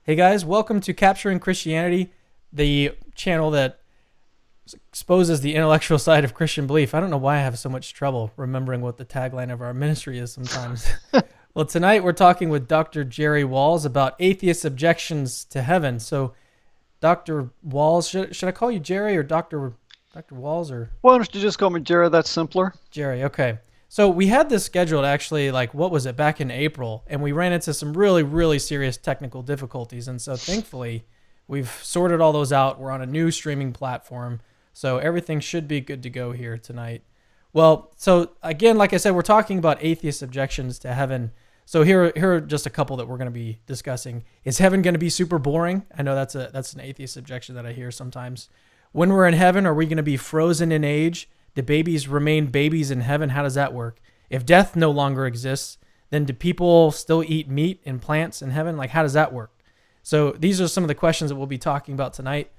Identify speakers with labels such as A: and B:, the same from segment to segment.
A: Hey guys, welcome to Capturing Christianity, the channel that exposes the intellectual side of Christian belief. I don't know why I have so much trouble remembering what the tagline of our ministry is sometimes. Well, tonight we're talking with Dr. Jerry Walls about atheist objections to heaven. So, Dr. Walls, should I call you Jerry or Dr. Walls or
B: Why don't you just call me Jared? That's simpler.
A: Jerry? Okay. So we had this scheduled actually, what was it, back in April, and we ran into some really, really serious technical difficulties. And so thankfully, we've sorted all those out. We're on a new streaming platform, so everything should be good to go here tonight. Well, so again, like I said, we're talking about atheist objections to heaven. So here are just a couple that we're going to be discussing. Is heaven going to be super boring? I know that's an atheist objection that I hear sometimes. When we're in heaven, are we going to be frozen in age? Do babies remain babies in heaven? How does that work? If death no longer exists, then do people still eat meat and plants in heaven? How does that work? So these are some of the questions that we'll be talking about tonight.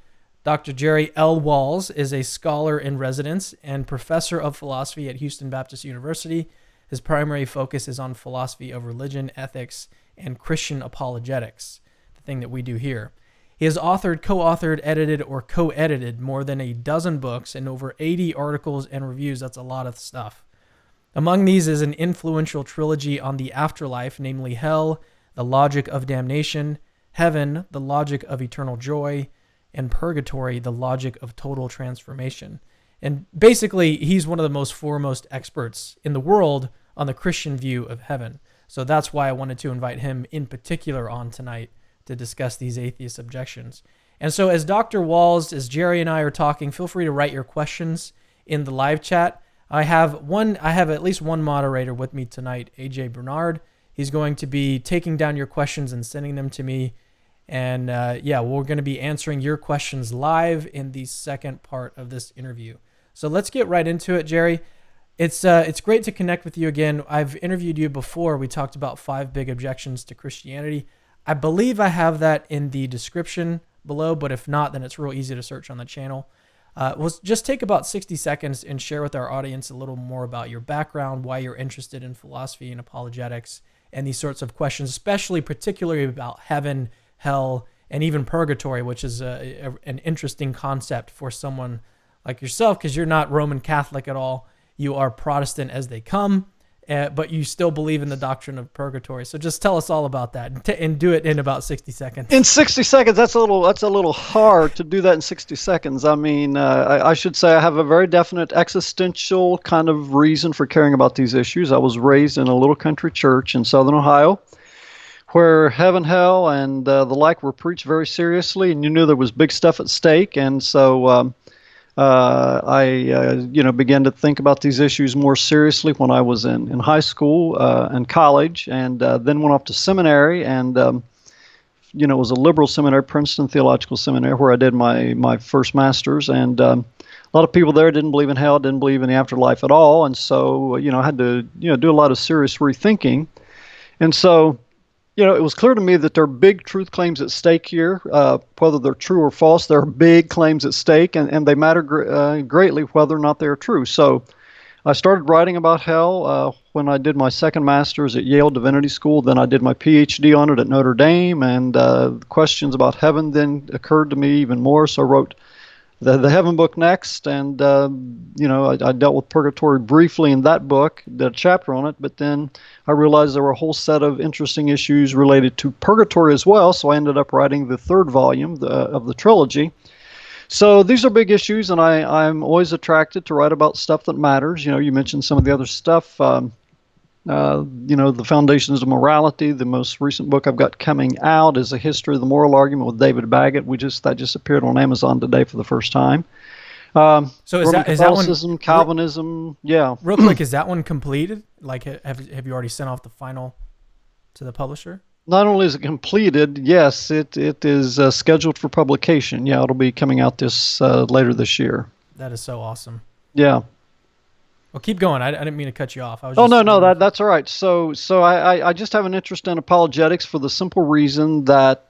A: Dr. Jerry L. Walls is a scholar in residence and professor of philosophy at Houston Baptist University. His primary focus is on philosophy of religion, ethics, and Christian apologetics, the thing that we do here. He has authored, co-authored, edited, or co-edited more than a dozen books and over 80 articles and reviews. That's a lot of stuff. Among these is an influential trilogy on the afterlife, namely Hell, the Logic of Damnation, Heaven, the Logic of Eternal Joy, and Purgatory, the Logic of Total Transformation. And basically, he's one of the most foremost experts in the world on the Christian view of heaven. So that's why I wanted to invite him in particular on tonight to discuss these atheist objections. And so as Dr. Walls, as Jerry and I are talking, feel free to write your questions in the live chat. I have at least one moderator with me tonight, AJ Bernard. He's going to be taking down your questions and sending them to me. And we're going to be answering your questions live in the second part of this interview. So let's get right into it, Jerry. It's great to connect with you again. I've interviewed you before. We talked about 5 big objections to Christianity. I believe I have that in the description below, but if not, then it's real easy to search on the channel. We'll just take about 60 seconds and share with our audience a little more about your background, why you're interested in philosophy and apologetics, and these sorts of questions, particularly about heaven, hell, and even purgatory, which is an interesting concept for someone like yourself, because you're not Roman Catholic at all. You are Protestant as they come. But you still believe in the doctrine of purgatory. So just tell us all about that and do it in about 60 seconds.
B: In 60 seconds, that's a little hard to do that in 60 seconds. I mean, I should say I have a very definite existential kind of reason for caring about these issues. I was raised in a little country church in southern Ohio where heaven, hell, and the like were preached very seriously, and you knew there was big stuff at stake. And so I began to think about these issues more seriously when I was in high school and college, and then went off to seminary, and it was a liberal seminary, Princeton Theological Seminary, where I did my first master's, and a lot of people there didn't believe in hell, didn't believe in the afterlife at all, and so I had to do a lot of serious rethinking, and so. It was clear to me that there are big truth claims at stake here. Whether they're true or false, there are big claims at stake, and they matter greatly whether or not they are true. So I started writing about hell when I did my second master's at Yale Divinity School. Then I did my PhD on it at Notre Dame, and questions about heaven then occurred to me even more. So I wrote the Heaven book next, and I dealt with purgatory briefly in that book, did a chapter on it, but then I realized there were a whole set of interesting issues related to purgatory as well, so I ended up writing the third volume of the trilogy. So these are big issues, and I'm always attracted to write about stuff that matters. You mentioned some of the other stuff. The Foundations of Morality. The most recent book I've got coming out is A History of the Moral Argument with David Baggett. That just appeared on Amazon today for the first time.
A: So is
B: Catholicism,
A: that one,
B: Calvinism? Yeah.
A: Real quick, is that one completed? Have you already sent off the final to the publisher?
B: Not only is it completed, yes, it is scheduled for publication. Yeah, it'll be coming out later this year.
A: That is so awesome.
B: Yeah.
A: Well, keep going. I didn't mean to cut you off.
B: No, that's all right. So I just have an interest in apologetics for the simple reason that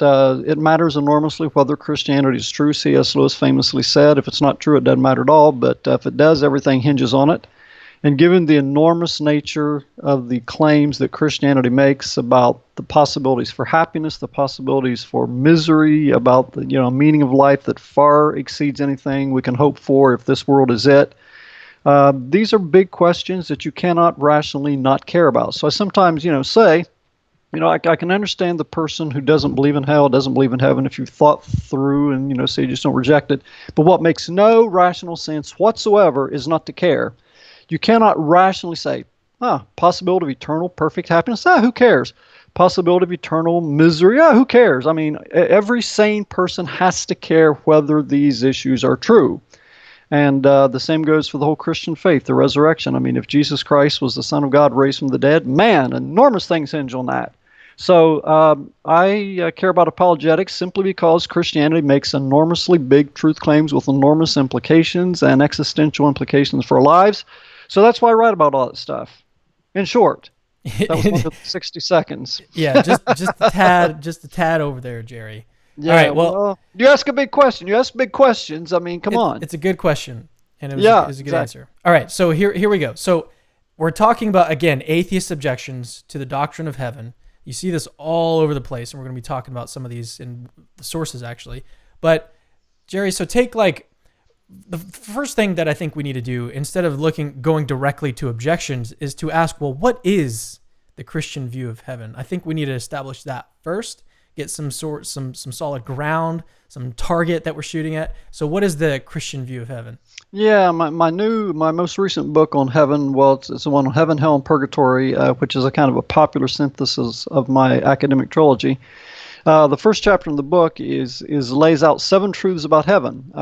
B: it matters enormously whether Christianity is true. C.S. Lewis famously said, if it's not true, it doesn't matter at all. But if it does, everything hinges on it. And given the enormous nature of the claims that Christianity makes about the possibilities for happiness, the possibilities for misery, about the meaning of life that far exceeds anything we can hope for if this world is it, these are big questions that you cannot rationally not care about. So I sometimes say, I can understand the person who doesn't believe in hell, doesn't believe in heaven, if you've thought through and say you just don't reject it. But what makes no rational sense whatsoever is not to care. You cannot rationally say, possibility of eternal perfect happiness, who cares? Possibility of eternal misery, who cares? I mean, every sane person has to care whether these issues are true. And the same goes for the whole Christian faith, the resurrection. I mean, if Jesus Christ was the Son of God raised from the dead, man, enormous things hinge on that. So I care about apologetics simply because Christianity makes enormously big truth claims with enormous implications and existential implications for our lives. So that's why I write about all that stuff. In short, that was one of the 60 seconds.
A: Yeah, just a tad over there, Jerry.
B: Yeah,
A: all right, well,
B: you ask a big question. You ask big questions. I mean, come on.
A: It's a good question, and it was a good
B: exactly.
A: answer. All right, so here we go. So we're talking about, again, atheist objections to the doctrine of heaven. You see this all over the place, and we're going to be talking about some of these in the sources, actually. But, Jerry, so take, the first thing that I think we need to do, instead of going directly to objections, is to ask, well, what is the Christian view of heaven? I think we need to establish that first, get some solid ground, some target that we're shooting at. So what is the Christian view of heaven?
B: Yeah, my most recent book on heaven, it's the one on Heaven, Hell, and Purgatory, which is a kind of a popular synthesis of my academic trilogy. The first chapter in the book lays out 7 truths about heaven.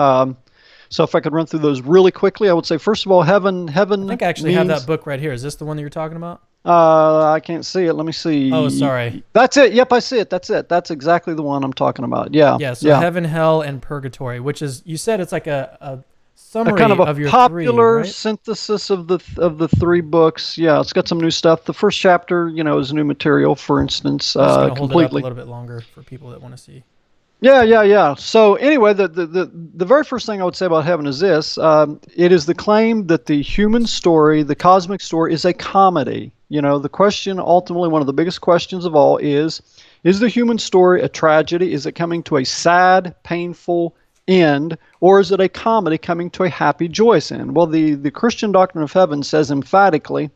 B: So if I could run through those really quickly, I would say, first of all, heaven. I
A: think I actually have that book right here. Is this the one that you're talking about?
B: I can't see it. Let me see.
A: Oh, sorry.
B: That's it. Yep, I see it. That's it. That's exactly the one I'm talking about. Yeah.
A: Yeah. So Heaven, Hell, and Purgatory, which is, you said it's like a summary
B: kind of
A: of your
B: popular
A: 3, right?
B: synthesis of the 3 books. Yeah, it's got some new stuff. The first chapter, is new material. For instance,
A: I'm just gonna
B: completely.
A: hold it up a little bit longer for people that want to see.
B: Yeah. So anyway, the very first thing I would say about heaven is this: it is the claim that the human story, the cosmic story, is a comedy. The question, ultimately, one of the biggest questions of all is the human story a tragedy? Is it coming to a sad, painful end, or is it a comedy coming to a happy, joyous end? Well, the Christian doctrine of heaven says emphatically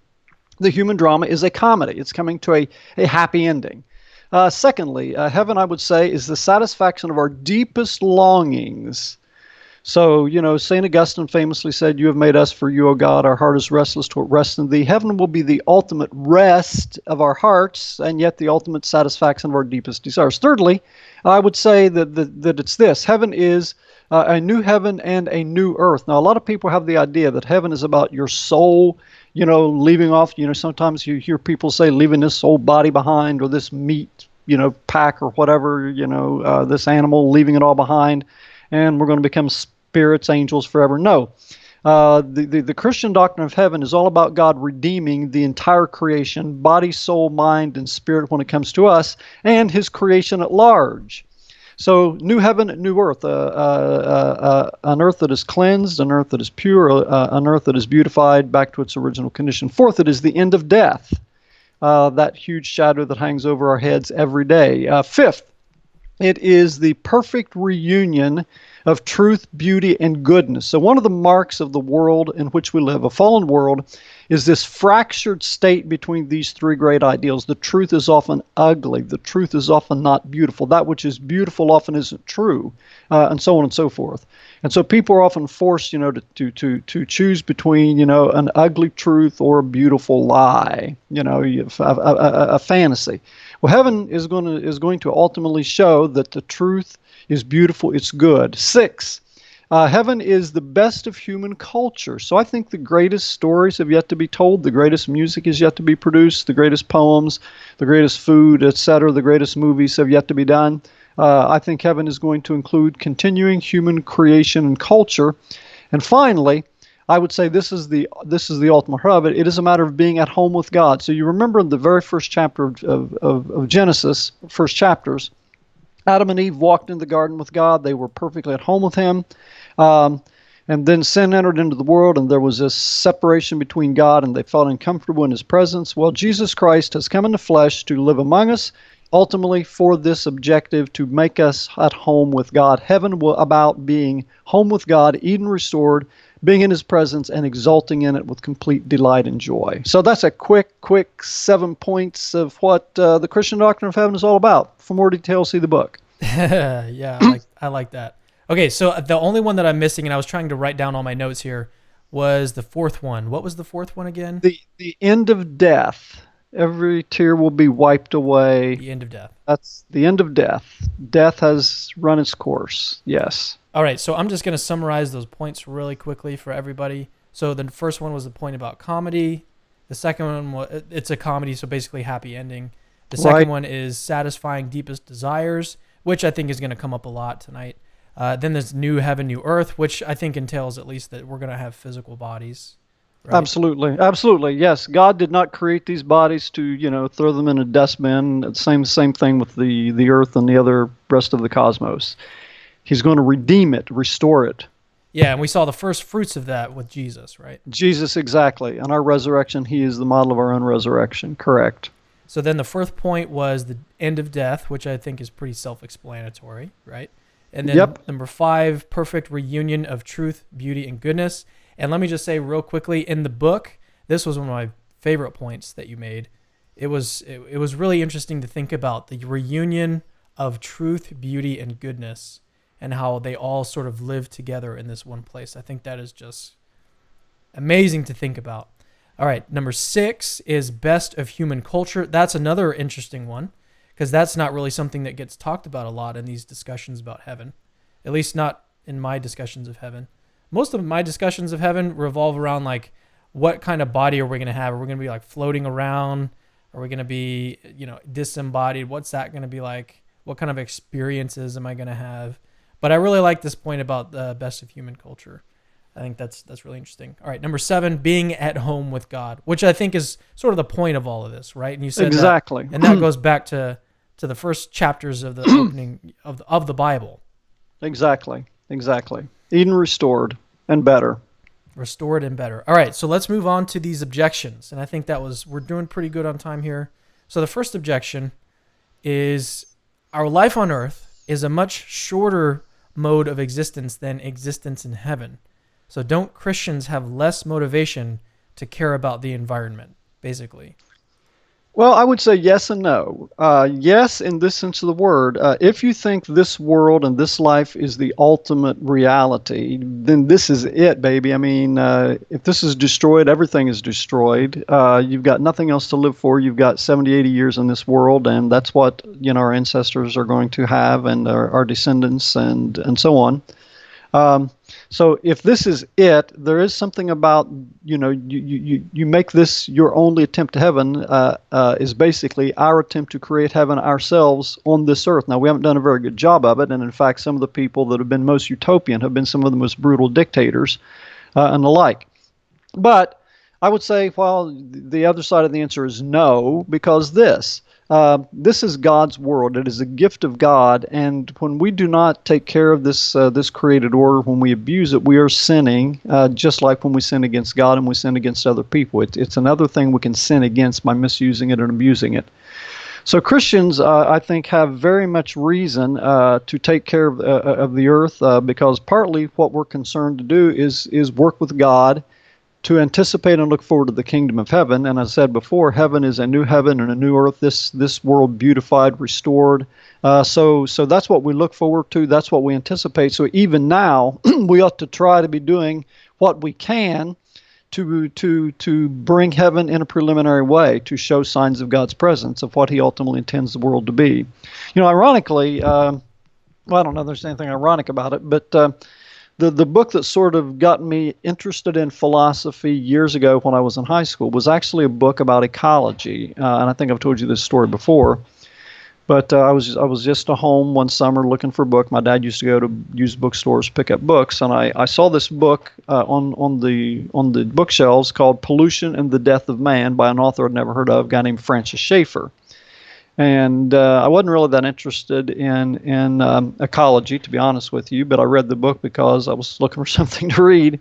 B: the human drama is a comedy. It's coming to a happy ending. Secondly, heaven, I would say, is the satisfaction of our deepest longings. So, St. Augustine famously said, "You have made us for you, O God. Our heart is restless to rest in thee." Heaven will be the ultimate rest of our hearts, and yet the ultimate satisfaction of our deepest desires. Thirdly, I would say that it's this. Heaven is a new heaven and a new earth. Now, a lot of people have the idea that heaven is about your soul, leaving off. Sometimes you hear people say, leaving this old body behind, or this meat, pack, or whatever, this animal, leaving it all behind, and we're going to become spirits, angels forever. No. The Christian doctrine of heaven is all about God redeeming the entire creation, body, soul, mind, and spirit when it comes to us, and his creation at large. So, new heaven, new earth, an earth that is cleansed, an earth that is pure, an earth that is beautified back to its original condition. Fourth, it is the end of death, that huge shadow that hangs over our heads every day. Fifth, it is the perfect reunion of truth, beauty, and goodness. So one of the marks of the world in which we live, a fallen world, is this fractured state between these 3 great ideals. The truth is often ugly. The truth is often not beautiful. That which is beautiful often isn't true, and so on and so forth. And so people are often forced, to choose between, an ugly truth or a beautiful lie, a fantasy. Well, heaven is going to ultimately show that the truth is beautiful, it's good. 6, heaven is the best of human culture. So I think the greatest stories have yet to be told, the greatest music is yet to be produced, the greatest poems, the greatest food, etc., the greatest movies have yet to be done. I think heaven is going to include continuing human creation and culture. And finally, I would say this is the ultimate hub. It is a matter of being at home with God. So you remember in the very first chapter of Genesis, first chapters, Adam and Eve walked in the garden with God. They were perfectly at home with him. And then sin entered into the world, and there was this separation between God, and they felt uncomfortable in his presence. Well, Jesus Christ has come in the flesh to live among us, ultimately for this objective to make us at home with God. Heaven will about being home with God, Eden restored, being in his presence and exulting in it with complete delight and joy. So that's a quick 7 points of what the Christian doctrine of heaven is all about. For more details, see the book.
A: Yeah, I like that. Okay, so the only one that I'm missing, and I was trying to write down all my notes here, was the fourth one. What was the fourth one again?
B: The end of death. Every tear will be wiped away.
A: The end of death.
B: That's the end of death. Death has run its course. Yes.
A: All right, so I'm just going to summarize those points really quickly for everybody. So the first one was the point about comedy. The second one was it's a comedy, so basically happy ending. The second one is satisfying deepest desires, which I think is going to come up a lot tonight. Then there's new heaven, new earth, which I think entails at least that we're going to have physical bodies. Right?
B: Absolutely. Yes, God did not create these bodies to, throw them in a dustbin. Same thing with the earth and the other rest of the cosmos. He's going to redeem it, restore it.
A: Yeah, and we saw the first fruits of that with Jesus, right?
B: Jesus, exactly. And our resurrection, he is the model of our own resurrection. Correct.
A: So then the fourth point was the end of death, which I think is pretty self-explanatory, right? And then number 5, perfect reunion of truth, beauty, and goodness. And let me just say real quickly, in the book, this was one of my favorite points that you made. It was really interesting to think about the reunion of truth, beauty, and goodness, and how they all sort of live together in this one place. I think that is just amazing to think about. All right, number 6 is best of human culture. That's another interesting one, because that's not really something that gets talked about a lot in these discussions about heaven, at least not in my discussions of heaven. Most of my discussions of heaven revolve around like, what kind of body are we going to have? Are we going to be like floating around? Are we going to be, disembodied? What's that going to be like? What kind of experiences am I going to have? But I really like this point about the best of human culture. I think that's really interesting. All right, number 7, being at home with God, which I think is sort of the point of all of this, right? And you said
B: exactly,
A: that, and that goes back to the first chapters of the opening of the Bible.
B: Exactly. Eden restored and better.
A: Restored and better. All right, so let's move on to these objections, and I think we're doing pretty good on time here. So the first objection is our life on earth is a much shorter mode of existence than existence in heaven. So don't Christians have less motivation to care about the environment, basically?
B: Well, I would say yes and no. Yes, in this sense of the word. If you think this world and this life is the ultimate reality, then this is it, baby. I mean, if this is destroyed, everything is destroyed. You've got nothing else to live for. You've got 70, 80 years in this world, and that's what our ancestors are going to have, and our descendants, and so on. So if this is it, there is something about, you make this your only attempt to heaven, is basically our attempt to create heaven ourselves on this earth. Now, we haven't done a very good job of it, and in fact, some of the people that have been most utopian have been some of the most brutal dictators and the like. But I would say, well, the other side of the answer is no, because this is God's world. It is a gift of God, and when we do not take care of this created order, when we abuse it, we are sinning, just like when we sin against God and we sin against other people. It's another thing we can sin against by misusing it and abusing it. So Christians, I think, have very much reason to take care of the earth, because partly what we're concerned to do is work with God, to anticipate and look forward to the kingdom of heaven. And as I said before, heaven is a new heaven and a new earth, this world beautified, restored. So that's what we look forward to. That's what we anticipate. So even now, we ought to try to be doing what we can to bring heaven in a preliminary way, to show signs of God's presence, of what he ultimately intends the world to be. Ironically, well, I don't know if there's anything ironic about it, but the book that sort of got me interested in philosophy years ago when I was in high school was actually a book about ecology, and I think I've told you this story before. But I was just at home one summer looking for a book. My dad used to go to used bookstores pick up books, and I saw this book on the bookshelves called "Pollution and the Death of Man" by an author I'd never heard of, a guy named Francis Schaeffer. And I wasn't really that interested in ecology, to be honest with you, but I read the book because I was looking for something to read.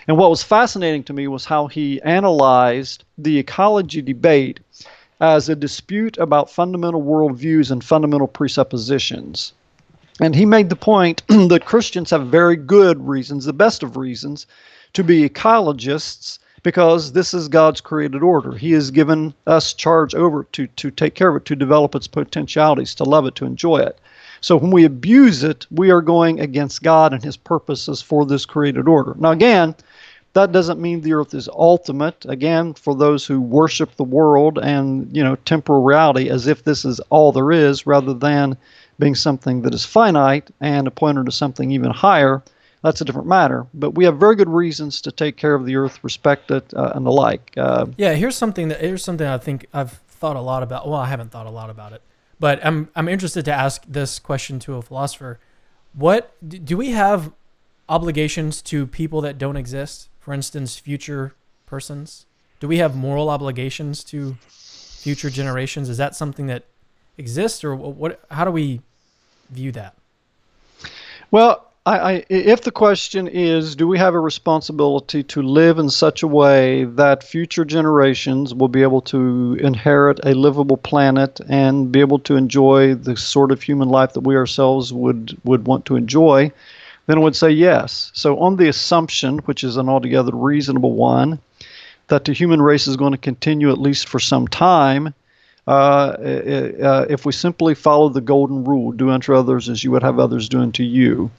B: And what was fascinating to me was how he analyzed the ecology debate as a dispute about fundamental worldviews and fundamental presuppositions. And he made the point that Christians have very good reasons, the best of reasons, to be ecologists, because this is God's created order. He has given us charge over it to take care of it, to develop its potentialities, to love it, to enjoy it. So when we abuse it, we are going against God and his purposes for this created order. Now again, that doesn't mean the earth is ultimate. Again, for those who worship the world and, temporal reality as if this is all there is, rather than being something that is finite and a pointer to something even higher, that's a different matter. But we have very good reasons to take care of the earth, respect it, and the like.
A: Here's something I think I've thought a lot about. Well, I haven't thought a lot about it, but I'm interested to ask this question to a philosopher. What do we have obligations to people that don't exist? For instance, future persons. Do we have moral obligations to future generations? Is that something that exists, or what? How do we view that?
B: Well, if the question is, do we have a responsibility to live in such a way that future generations will be able to inherit a livable planet and be able to enjoy the sort of human life that we ourselves would want to enjoy, then I would say yes. So on the assumption, which is an altogether reasonable one, that the human race is going to continue at least for some time, if we simply follow the golden rule, do unto others as you would have others do unto you.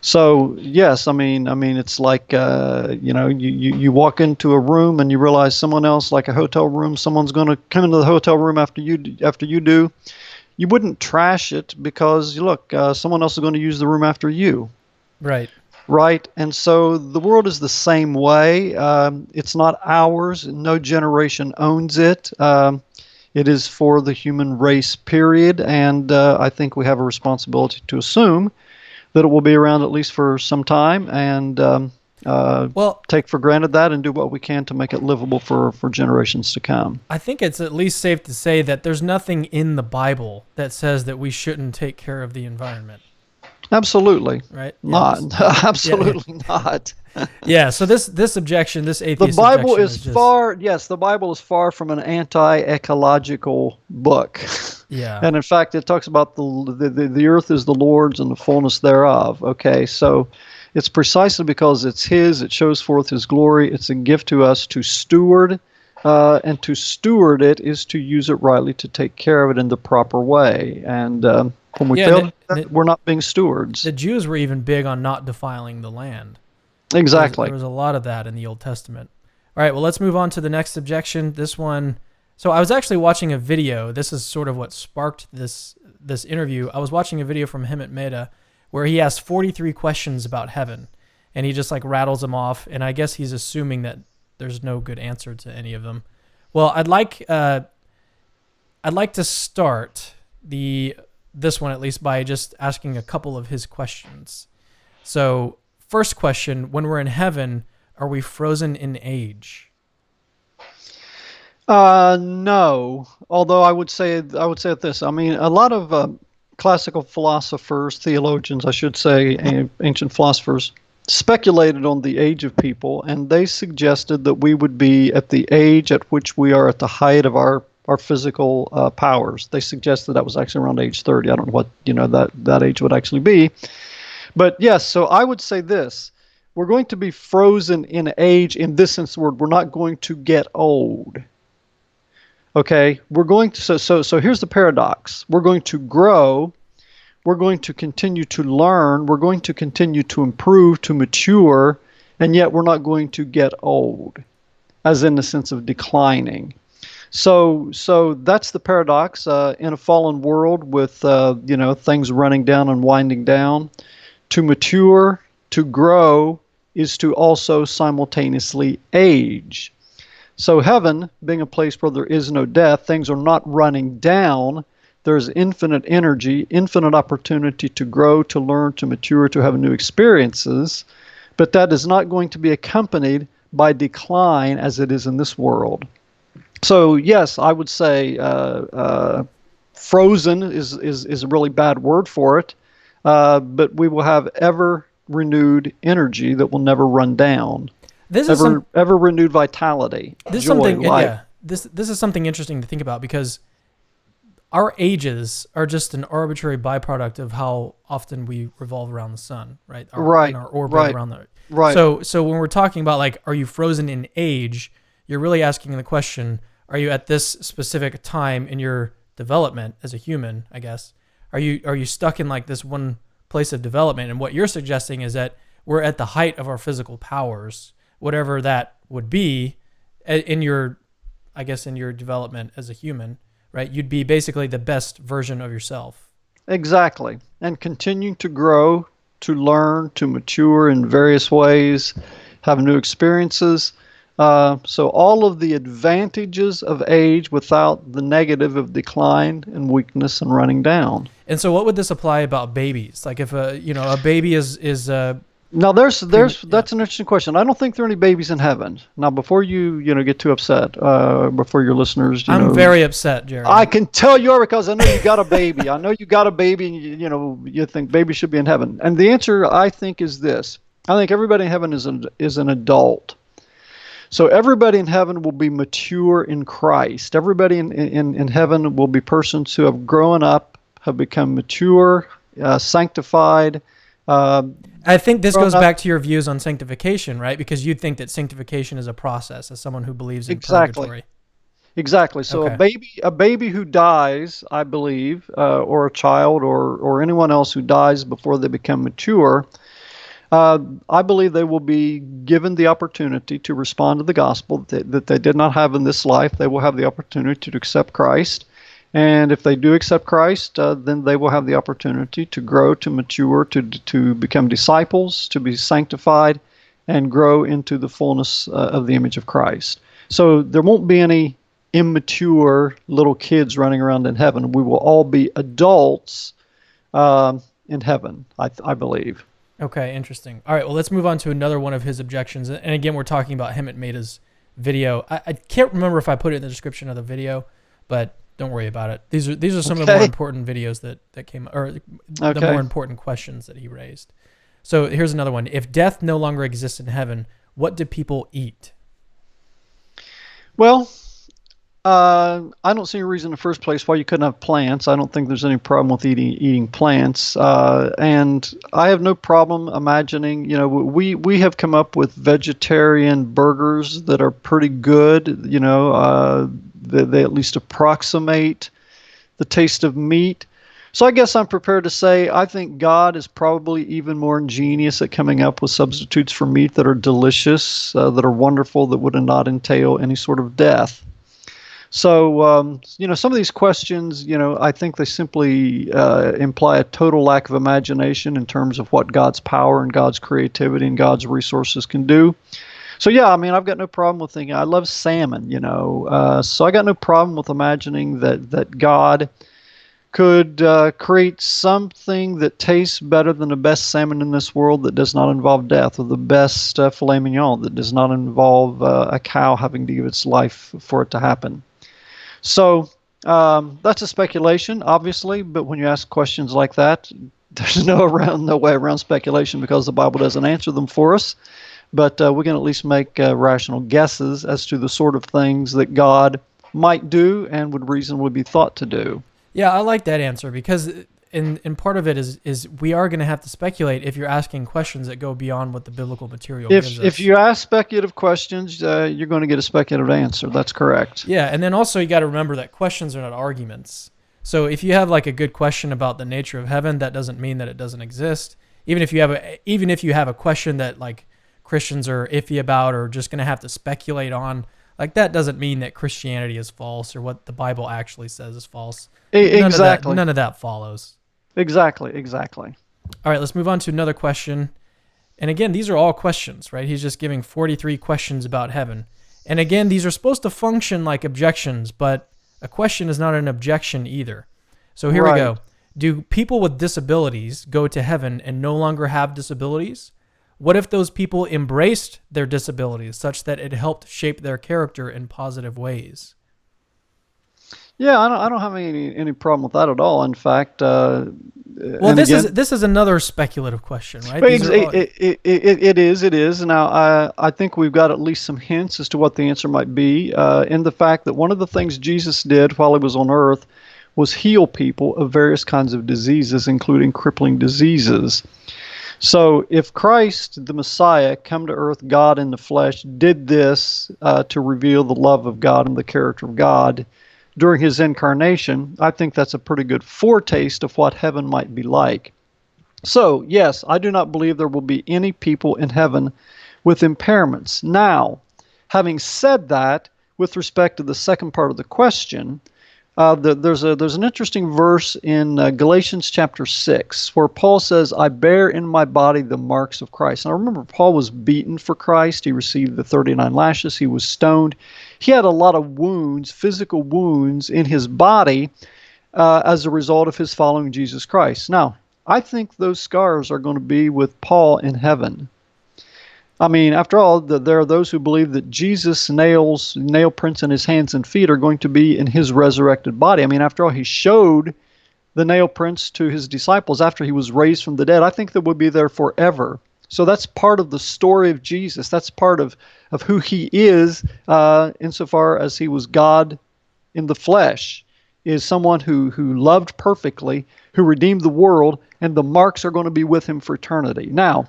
B: So yes, I mean, it's like you walk into a room and you realize someone else, like a hotel room, someone's going to come into the hotel room after you do. You wouldn't trash it because look, someone else is going to use the room after you. Right. And so the world is the same way. It's not ours. No generation owns it. It is for the human race, period. And I think we have a responsibility to assume that it will be around at least for some time, and take for granted that and do what we can to make it livable for generations to come.
A: I think it's at least safe to say that there's nothing in the Bible that says that we shouldn't take care of the environment.
B: Absolutely.
A: Right?
B: Absolutely not.
A: Yeah, so this objection, this atheist
B: the Bible
A: objection
B: the Bible is far from an anti-ecological book.
A: Yeah.
B: And in fact, it talks about the earth is the Lord's and the fullness thereof. Okay, so it's precisely because it's his, it shows forth his glory, it's a gift to us to steward, and to steward it is to use it rightly, to take care of it in the proper way. And when we fail to do that, we're not being stewards.
A: The Jews were even big on not defiling the land.
B: Exactly.
A: There was a lot of that in the Old Testament. All right, well, let's move on to the next objection. This one. So I was actually watching a video. This is sort of what sparked this interview. I was watching a video from Hemant Mehta where he asked 43 questions about heaven, and he just like rattles them off. And I guess he's assuming that there's no good answer to any of them. Well, I'd like to start this one at least by just asking a couple of his questions. So, first question: when we're in heaven, are we frozen in age?
B: No. Although I would say it this. I mean, a lot of classical philosophers, theologians, I should say, ancient philosophers, speculated on the age of people, and they suggested that we would be at the age at which we are at the height of our physical powers. They suggested that was actually around age 30. I don't know what that age would actually be. But yes, so I would say this. We're going to be frozen in age in this sense of the word. We're not going to get old. Okay, we're going to, so here's the paradox. We're going to grow, we're going to continue to learn, we're going to continue to improve, to mature, and yet we're not going to get old, as in the sense of declining. So that's the paradox in a fallen world with things running down and winding down. To mature, to grow, is to also simultaneously age. So heaven, being a place where there is no death, things are not running down. There's infinite energy, infinite opportunity to grow, to learn, to mature, to have new experiences. But that is not going to be accompanied by decline as it is in this world. So yes, I would say frozen is a really bad word for it, but we will have ever renewed energy that will never run down.
A: This is
B: Ever renewed vitality,
A: this
B: joy,
A: something
B: life.
A: yeah. This is something interesting to think about because our ages are just an arbitrary byproduct of how often we revolve around the sun, right?
B: Right,
A: In our orbit
B: right,
A: around the.
B: right.
A: So when we're talking about like, are you frozen in age? You're really asking the question: are you at this specific time in your development as a human? I guess are you stuck in like this one place of development? And what you're suggesting is that we're at the height of our physical powers, whatever that would be, in your, I guess, in your development as a human. Right, you'd be basically the best version of yourself.
B: Exactly. And continuing to grow, to learn, to mature in various ways, have new experiences. So all of the advantages of age without the negative of decline and weakness and running down.
A: And so, what would this apply about babies? Like, if a baby is
B: Now that's an interesting question. I don't think there are any babies in heaven. Now before you get too upset, before your listeners,
A: I'm very upset, Jerry.
B: I can tell you are because I know you got a baby. I know you got a baby, and you think babies should be in heaven. And the answer I think is this: I think everybody in heaven is an adult. So everybody in heaven will be mature in Christ. Everybody in heaven will be persons who have grown up, have become mature, sanctified.
A: I think this goes back to your views on sanctification, right? Because you think that sanctification is a process, as someone who believes in purgatory.
B: Exactly. So
A: Okay.
B: a baby who dies, I believe, or a child, or anyone else who dies before they become mature, I believe they will be given the opportunity to respond to the gospel that they did not have in this life. They will have the opportunity to accept Christ. And if they do accept Christ, then they will have the opportunity to grow, to mature, to become disciples, to be sanctified, and grow into the fullness of the image of Christ. So there won't be any immature little kids running around in heaven. We will all be adults in heaven, I believe.
A: Okay, interesting. All right, well, let's move on to another one of his objections. And again, we're talking about Hemant Mehta's video. I can't remember if I put it in the description of the video, but don't worry about it. These are some of the more important videos that came, or the more important questions that he raised. So here's another one. If death no longer exists in heaven, what do people eat?
B: Well, I don't see a reason in the first place why you couldn't have plants. I don't think there's any problem with eating plants. And I have no problem imagining, we have come up with vegetarian burgers that are pretty good, they at least approximate the taste of meat. So I guess I'm prepared to say I think God is probably even more ingenious at coming up with substitutes for meat that are delicious, that are wonderful, that would not entail any sort of death. So, some of these questions, I think they simply imply a total lack of imagination in terms of what God's power and God's creativity and God's resources can do. So, yeah, I mean, I've got no problem with thinking, I love salmon, so I got no problem with imagining that God could create something that tastes better than the best salmon in this world that does not involve death, or the best filet mignon that does not involve a cow having to give its life for it to happen. So that's a speculation, obviously, but when you ask questions like that, there's no way around speculation because the Bible doesn't answer them for us. But we can at least make rational guesses as to the sort of things that God might do and would reasonably be thought to do.
A: Yeah, I like that answer because in part of it is we are going to have to speculate if you're asking questions that go beyond what the biblical material gives us.
B: If you ask speculative questions, you're going to get a speculative answer. That's correct.
A: Yeah, and then also you got to remember that questions are not arguments. So if you have like a good question about the nature of heaven, that doesn't mean that it doesn't exist. Even if you have a question that like Christians are iffy about or just going to have to speculate on, like that doesn't mean that Christianity is false or what the Bible actually says is false.
B: Exactly.
A: None of that follows.
B: Exactly.
A: All right, let's move on to another question. And again, these are all questions, right? He's just giving 43 questions about heaven. And again, these are supposed to function like objections, but a question is not an objection either. So here we go. Do people with disabilities go to heaven and no longer have disabilities? What if those people embraced their disabilities such that it helped shape their character in positive ways?
B: Yeah, I don't have any problem with that at all. In fact,
A: Well,
B: and again,
A: this is another speculative question, right?
B: but
A: These are all.
B: it is. Now, I think we've got at least some hints as to what the answer might be, in the fact that one of the things Jesus did while he was on earth was heal people of various kinds of diseases, including crippling diseases. So, if Christ, the Messiah, come to earth, God in the flesh, did this to reveal the love of God and the character of God during his incarnation, I think that's a pretty good foretaste of what heaven might be like. So, yes, I do not believe there will be any people in heaven with impairments. Now, having said that, with respect to the second part of the question, there's an interesting verse in Galatians chapter 6 where Paul says, I bear in my body the marks of Christ. And I remember Paul was beaten for Christ. He received the 39 lashes. He was stoned. He had a lot of wounds, physical wounds in his body as a result of his following Jesus Christ. Now, I think those scars are going to be with Paul in heaven. I mean, after all, there are those who believe that Jesus' nail prints in his hands and feet are going to be in his resurrected body. I mean, after all, he showed the nail prints to his disciples after he was raised from the dead. I think that would be there forever. So that's part of the story of Jesus. That's part of who he is, insofar as he was God in the flesh, is someone who loved perfectly, who redeemed the world, and the marks are going to be with him for eternity. Now,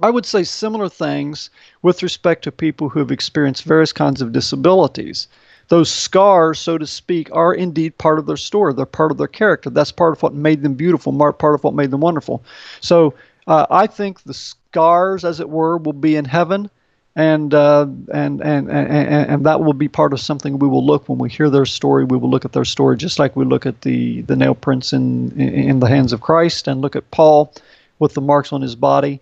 B: I would say similar things with respect to people who have experienced various kinds of disabilities. Those scars, so to speak, are indeed part of their story. They're part of their character. That's part of what made them beautiful, part of what made them wonderful. So I think the scars, as it were, will be in heaven, and that will be part of something we will look when we hear their story. We will look at their story just like we look at the nail prints in the hands of Christ, and look at Paul with the marks on his body.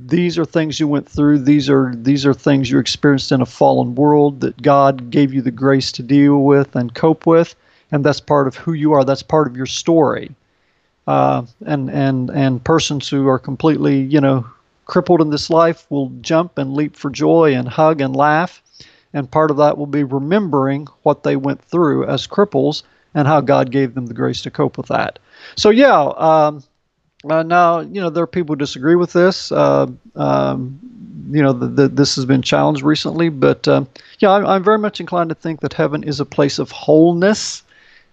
B: These are things you went through. These are things you experienced in a fallen world that God gave you the grace to deal with and cope with, and that's part of who you are. That's part of your story. And persons who are completely, crippled in this life will jump and leap for joy and hug and laugh, and part of that will be remembering what they went through as cripples and how God gave them the grace to cope with that. So yeah. Now, there are people who disagree with this. This has been challenged recently, but yeah, I'm very much inclined to think that heaven is a place of wholeness,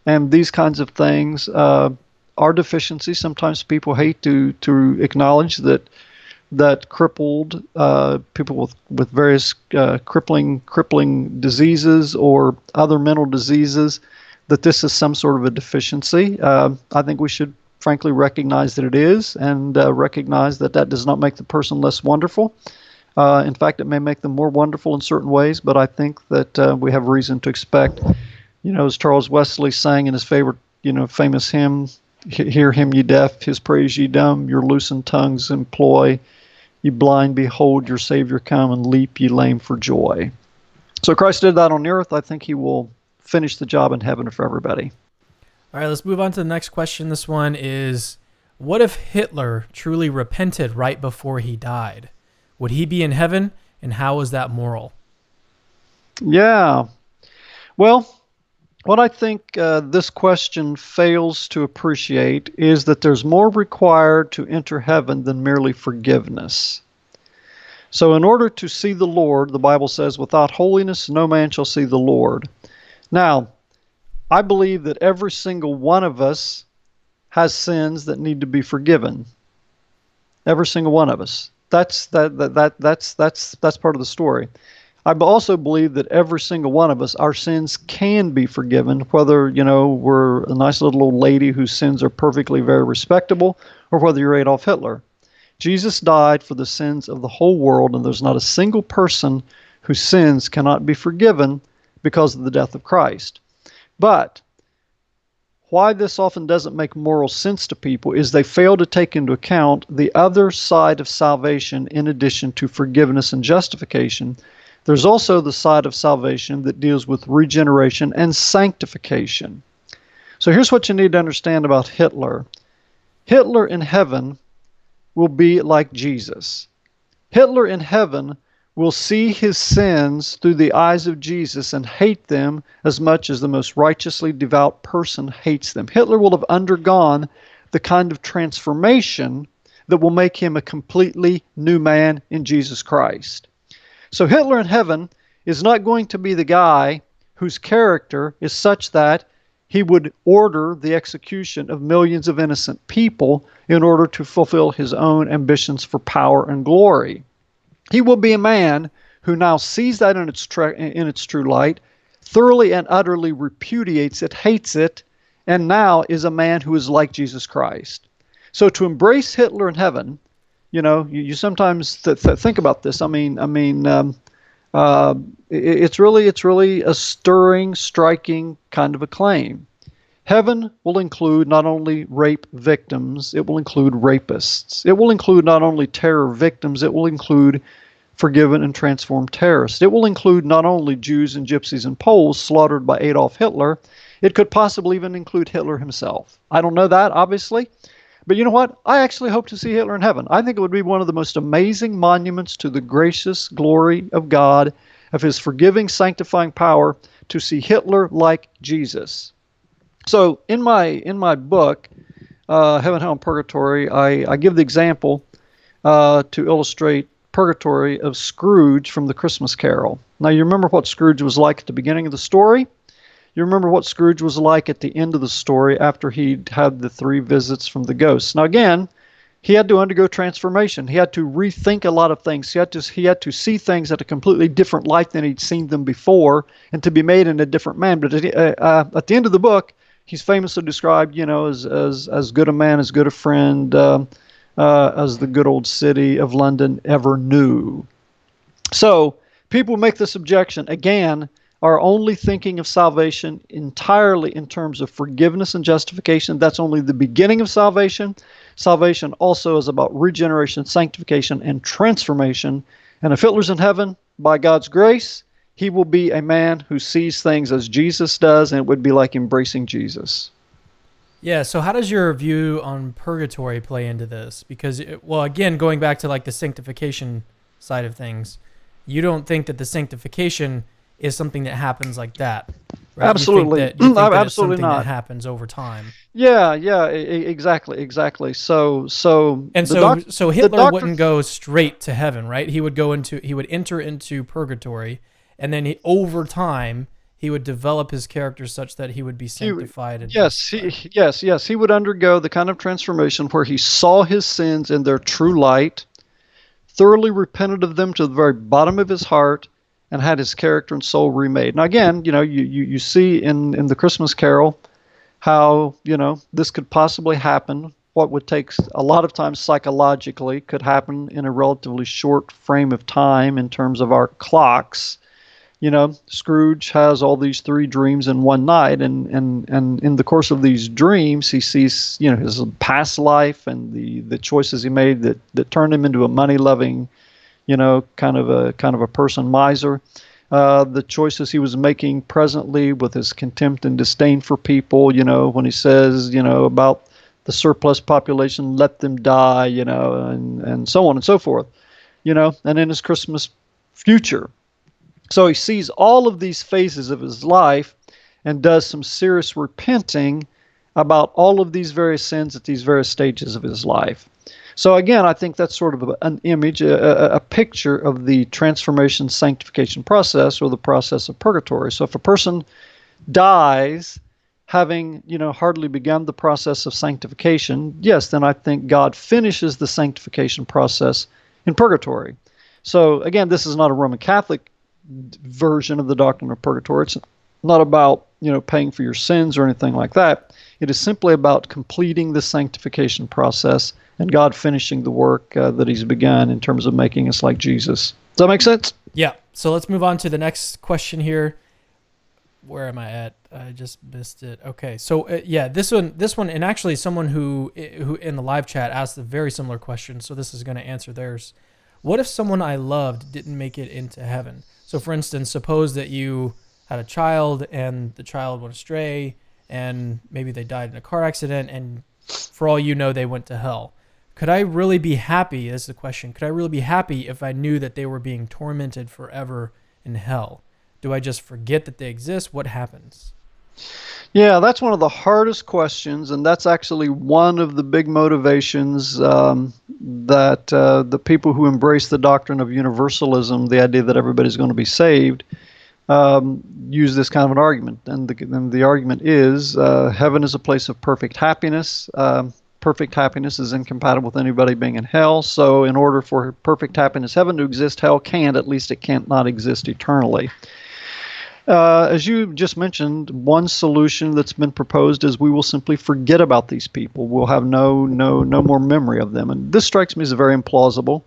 B: and these kinds of things are deficiencies. Sometimes people hate to acknowledge that crippled people with various crippling diseases or other mental diseases, that this is some sort of a deficiency. I think we should frankly recognize that it is, and recognize that does not make the person less wonderful. In fact, it may make them more wonderful in certain ways, but I think that we have reason to expect, as Charles Wesley sang in his favorite, famous hymn, hear him ye deaf, his praise ye dumb, your loosened tongues employ, ye blind, behold your Savior come, and leap ye lame for joy. So Christ did that on the earth. I think he will finish the job in heaven for everybody.
A: All right, let's move on to the next question. This one is, what if Hitler truly repented right before he died? Would he be in heaven, and how is that moral?
B: Yeah. Well, what I think this question fails to appreciate is that there's more required to enter heaven than merely forgiveness. So in order to see the Lord, the Bible says, without holiness no man shall see the Lord. Now, I believe that every single one of us has sins that need to be forgiven. Every single one of us. That's part of the story. I also believe that every single one of us, our sins can be forgiven, whether, we're a nice little old lady whose sins are perfectly very respectable, or whether you're Adolf Hitler. Jesus died for the sins of the whole world, and there's not a single person whose sins cannot be forgiven because of the death of Christ. But why this often doesn't make moral sense to people is they fail to take into account the other side of salvation. In addition to forgiveness and justification, there's also the side of salvation that deals with regeneration and sanctification. So here's what you need to understand about Hitler. Hitler in heaven will be like Jesus. Hitler in heaven will see his sins through the eyes of Jesus and hate them as much as the most righteously devout person hates them. Hitler will have undergone the kind of transformation that will make him a completely new man in Jesus Christ. So Hitler in heaven is not going to be the guy whose character is such that he would order the execution of millions of innocent people in order to fulfill his own ambitions for power and glory. He will be a man who now sees that in its true light, thoroughly and utterly repudiates it, hates it, and now is a man who is like Jesus Christ. So to embrace Hitler in heaven, you sometimes think about this. It's really a stirring, striking kind of a claim. Heaven will include not only rape victims, it will include rapists. It will include not only terror victims, it will include forgiven and transformed terrorists. It will include not only Jews and Gypsies and Poles slaughtered by Adolf Hitler, it could possibly even include Hitler himself. I don't know that, obviously. But you know what? I actually hope to see Hitler in heaven. I think it would be one of the most amazing monuments to the gracious glory of God, of his forgiving, sanctifying power, to see Hitler like Jesus. So in my book, Heaven, Hell, and Purgatory, I give the example to illustrate purgatory of Scrooge from the Christmas Carol. Now you remember what Scrooge was like at the beginning of the story? You remember what Scrooge was like at the end of the story after he'd had the 3 visits from the ghosts. Now again, he had to undergo transformation. He had to rethink a lot of things. He had to see things at a completely different light than he'd seen them before, and to be made in a different man. But at the end of the book, he's famously described, as good a man, as good a friend, as the good old city of London ever knew. So people make this objection again, are only thinking of salvation entirely in terms of forgiveness and justification. That's only the beginning of salvation. Salvation also is about regeneration, sanctification, and transformation. And if Hitler's in heaven, by God's grace, he will be a man who sees things as Jesus does, and it would be like embracing Jesus.
A: Yeah, so how does your view on purgatory play into this? Because, again, going back to like the sanctification side of things, you don't think that the sanctification is something that happens like that, right?
B: Absolutely.
A: You think that
B: Absolutely
A: it's something
B: not.
A: that happens over time.
B: Yeah, exactly. So
A: Hitler wouldn't go straight to heaven, right? He would enter into purgatory, and then over time he would develop his character such that he would be sanctified.
B: Yes, he would undergo the kind of transformation where he saw his sins in their true light, thoroughly repented of them to the very bottom of his heart, and had his character and soul remade. Now again, you see in the Christmas Carol how, this could possibly happen. What would take a lot of time psychologically could happen in a relatively short frame of time in terms of our clocks. Scrooge has all these 3 dreams in one night, and in the course of these dreams, he sees, his past life and the choices he made that turned him into a money-loving, kind of a person miser. The choices he was making presently with his contempt and disdain for people, when he says, about the surplus population, let them die, and so on and so forth, and in his Christmas future. So he sees all of these phases of his life and does some serious repenting about all of these various sins at these various stages of his life. So again, I think that's sort of an image, a picture of the transformation sanctification process, or the process of purgatory. So if a person dies having, hardly begun the process of sanctification, yes, then I think God finishes the sanctification process in purgatory. So again, this is not a Roman Catholic version of the doctrine of purgatory. It's not about, paying for your sins or anything like that. It is simply about completing the sanctification process and God finishing the work that he's begun in terms of making us like Jesus. Does that make sense?
A: Yeah. So let's move on to the next question here. Where am I at? I just missed it. Okay. So this one, and actually someone who in the live chat asked a very similar question. So this is going to answer theirs. What if someone I loved didn't make it into heaven? So for instance, suppose that you had a child and the child went astray and maybe they died in a car accident, and for all you know, they went to hell. could I really be happy? Is the question. Could I really be happy if I knew that they were being tormented forever in hell? Do I just forget that they exist? What happens?
B: Yeah, that's one of the hardest questions, and that's actually one of the big motivations that the people who embrace the doctrine of universalism, the idea that everybody's going to be saved, use this kind of an argument. And the argument is heaven is a place of perfect happiness. Perfect happiness is incompatible with anybody being in hell. So in order for perfect happiness, heaven to exist, hell can't. At least it can't not exist eternally. As you just mentioned, one solution that's been proposed is we will simply forget about these people. We'll have no more memory of them. And this strikes me as very implausible,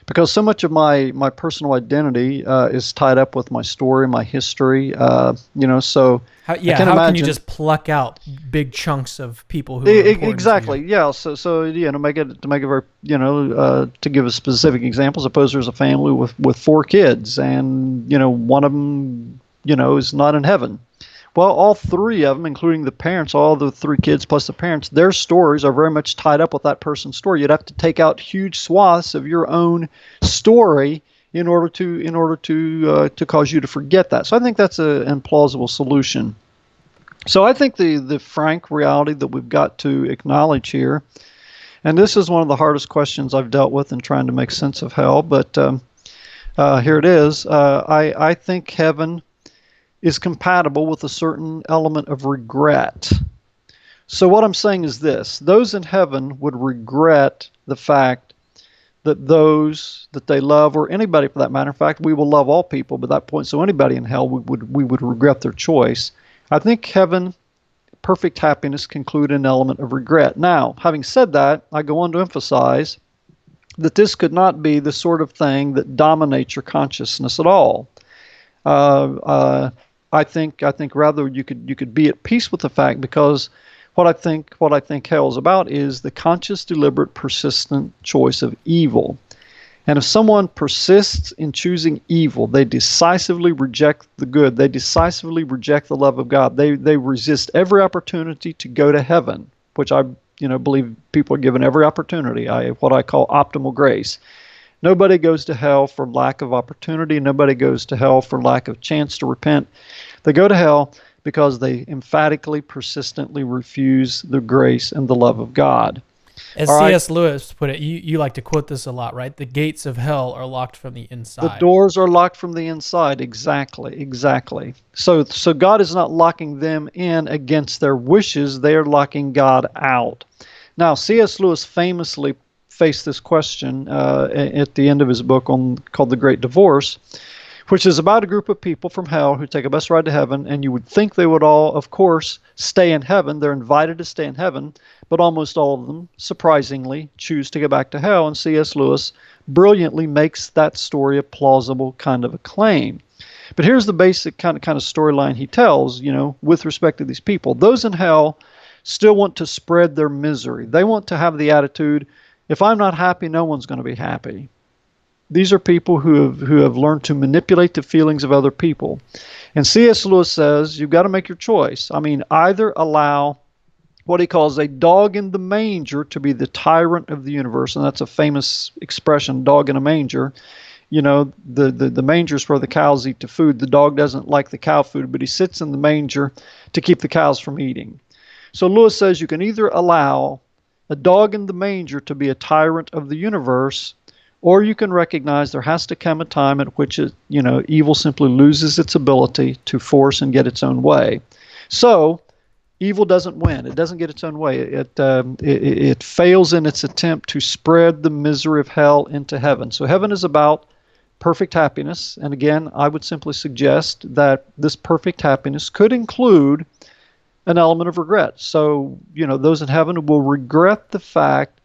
B: because so much of my personal identity is tied up with my story, my history. So
A: how can you just pluck out big chunks of people who are important
B: exactly
A: to you?
B: Yeah. So to make it very to give a specific example, suppose there's a family with 4 kids, and one of them is not in heaven. Well, all 3 of them, including the parents, all the 3 kids plus the parents, their stories are very much tied up with that person's story. You'd have to take out huge swaths of your own story in order to cause you to forget that. So I think that's an implausible solution. So I think the frank reality that we've got to acknowledge here, and this is one of the hardest questions I've dealt with in trying to make sense of hell, but here it is. I think heaven is compatible with a certain element of regret. So what I'm saying is this: those in heaven would regret the fact that those that they love, or anybody for that matter, in fact, we will love all people, but at that point, so anybody in hell, we would regret their choice. I think heaven, perfect happiness, can include an element of regret. Now, having said that, I go on to emphasize that this could not be the sort of thing that dominates your consciousness at all. I think rather you could be at peace with the fact, because what I think hell is about is the conscious, deliberate, persistent choice of evil. And if someone persists in choosing evil, they decisively reject the good. They decisively reject the love of God. They resist every opportunity to go to heaven, which I believe people are given every opportunity. What I call optimal grace. Nobody goes to hell for lack of opportunity. Nobody goes to hell for lack of chance to repent. They go to hell because they emphatically, persistently refuse the grace and the love of God.
A: As C.S. Lewis put it, you like to quote this a lot, right? The gates of hell are locked from the inside.
B: The doors are locked from the inside. Exactly. So God is not locking them in against their wishes. They are locking God out. Now, C.S. Lewis famously faced this question at the end of his book called The Great Divorce, which is about a group of people from hell who take a bus ride to heaven, and you would think they would all, of course, stay in heaven. They're invited to stay in heaven, but almost all of them, surprisingly, choose to go back to hell, and C.S. Lewis brilliantly makes that story a plausible kind of a claim. But here's the basic kind of storyline he tells, with respect to these people. Those in hell still want to spread their misery. They want to have the attitude, if I'm not happy, no one's going to be happy. These are people who have learned to manipulate the feelings of other people. And C.S. Lewis says, you've got to make your choice. I mean, either allow what he calls a dog in the manger to be the tyrant of the universe, and that's a famous expression, dog in a manger. The manger is where the cows eat the food. The dog doesn't like the cow food, but he sits in the manger to keep the cows from eating. So Lewis says you can either allow a dog in the manger to be a tyrant of the universe, or you can recognize there has to come a time at which evil simply loses its ability to force and get its own way. So evil doesn't win. It doesn't get its own way. It fails in its attempt to spread the misery of hell into heaven. So heaven is about perfect happiness. And again, I would simply suggest that this perfect happiness could include an element of regret. So, those in heaven will regret the fact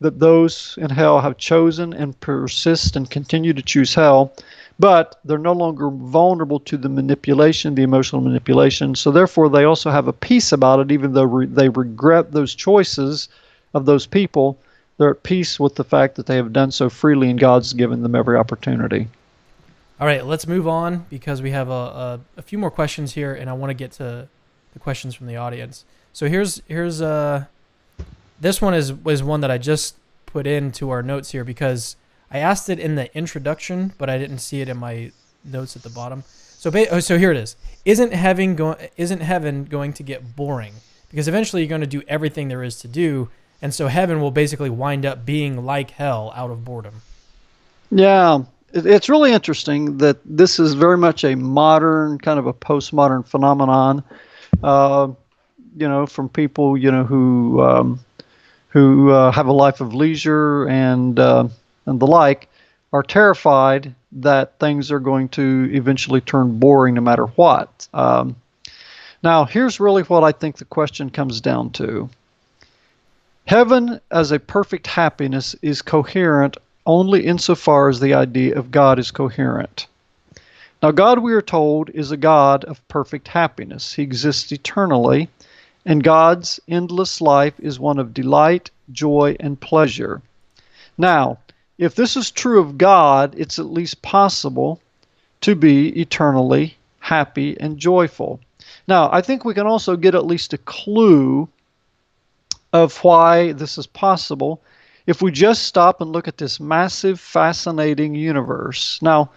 B: that those in hell have chosen and persist and continue to choose hell, but they're no longer vulnerable to the manipulation, the emotional manipulation. So therefore, they also have a peace about it, even though they regret those choices of those people. They're at peace with the fact that they have done so freely, and God's given them every opportunity.
A: All right, let's move on, because we have a few more questions here, and I want to get to the questions from the audience. So here's this one was one that I just put into our notes here because I asked it in the introduction, but I didn't see it in my notes at the bottom. So here it is. Isn't heaven going to get boring? Because eventually you're going to do everything there is to do, and so heaven will basically wind up being like hell out of boredom.
B: Yeah, it's really interesting that this is very much a modern, kind of a postmodern phenomenon. From people who have a life of leisure and the like, are terrified that things are going to eventually turn boring no matter what. Now, here's really what I think the question comes down to. Heaven as a perfect happiness is coherent only insofar as the idea of God is coherent. Now, God, we are told, is a God of perfect happiness. He exists eternally, and God's endless life is one of delight, joy, and pleasure. Now, if this is true of God, it's at least possible to be eternally happy and joyful. Now, I think we can also get at least a clue of why this is possible if we just stop and look at this massive, fascinating universe. Now,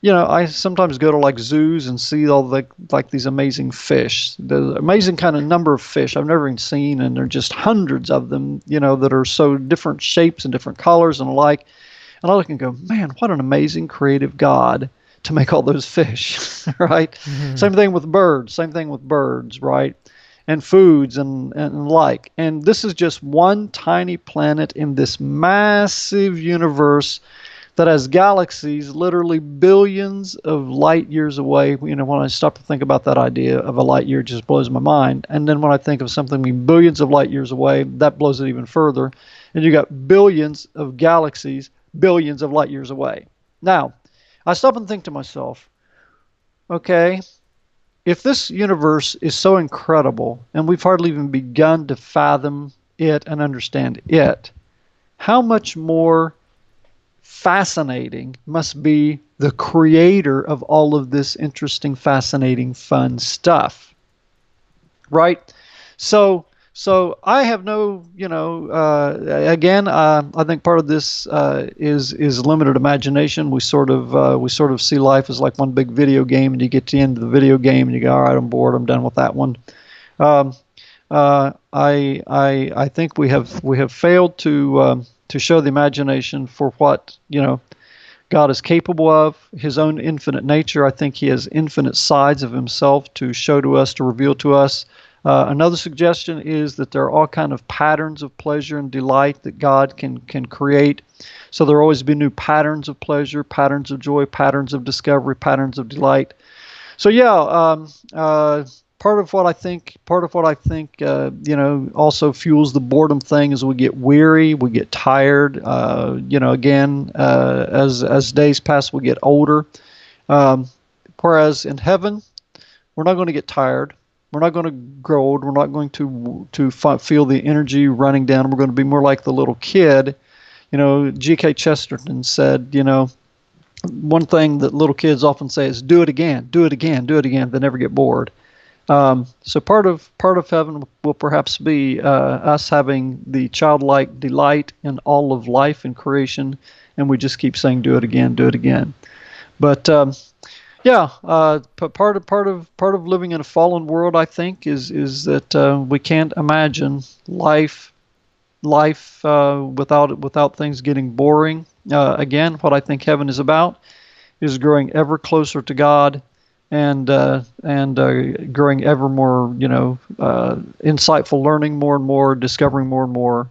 B: I sometimes go to like zoos and see all these amazing fish. The amazing kind of number of fish I've never even seen, and there are just hundreds of them, that are so different shapes and different colors and alike. And I look and go, man, what an amazing creative God to make all those fish, right? Mm-hmm. Same thing with birds, right? And foods and like. And this is just one tiny planet in this massive universe that has galaxies literally billions of light years away. When I stop to think about that idea of a light year, it just blows my mind. And then when I think of something being billions of light years away, that blows it even further. And you got billions of galaxies, billions of light years away. Now, I stop and think to myself, okay, if this universe is so incredible and we've hardly even begun to fathom it and understand it, how much more fascinating must be the creator of all of this interesting, fascinating, fun stuff, right? So I have no, again, I think part of this is limited imagination. We sort of see life as like one big video game, and you get to the end of the video game and you go, all right, I'm bored, I'm done with that one. I think we have failed to show the imagination for what God is capable of, His own infinite nature. I think He has infinite sides of Himself to show to us, to reveal to us. Another suggestion is that there are all kind of patterns of pleasure and delight that God can create. So there will always be new patterns of pleasure, patterns of joy, patterns of discovery, patterns of delight. So part of what I think, also fuels the boredom thing is we get weary, we get tired. As days pass, we get older. Whereas in heaven, we're not going to get tired. We're not going to grow old. We're not going to feel the energy running down. We're going to be more like the little kid. G.K. Chesterton said, one thing that little kids often say is, do it again, do it again, do it again. They never get bored. So part of heaven will perhaps be us having the childlike delight in all of life and creation, and we just keep saying, do it again, do it again. But part of living in a fallen world, I think, is that we can't imagine life without things getting boring. Again, what I think heaven is about is growing ever closer to God, and growing ever more, insightful learning more and more, discovering more and more.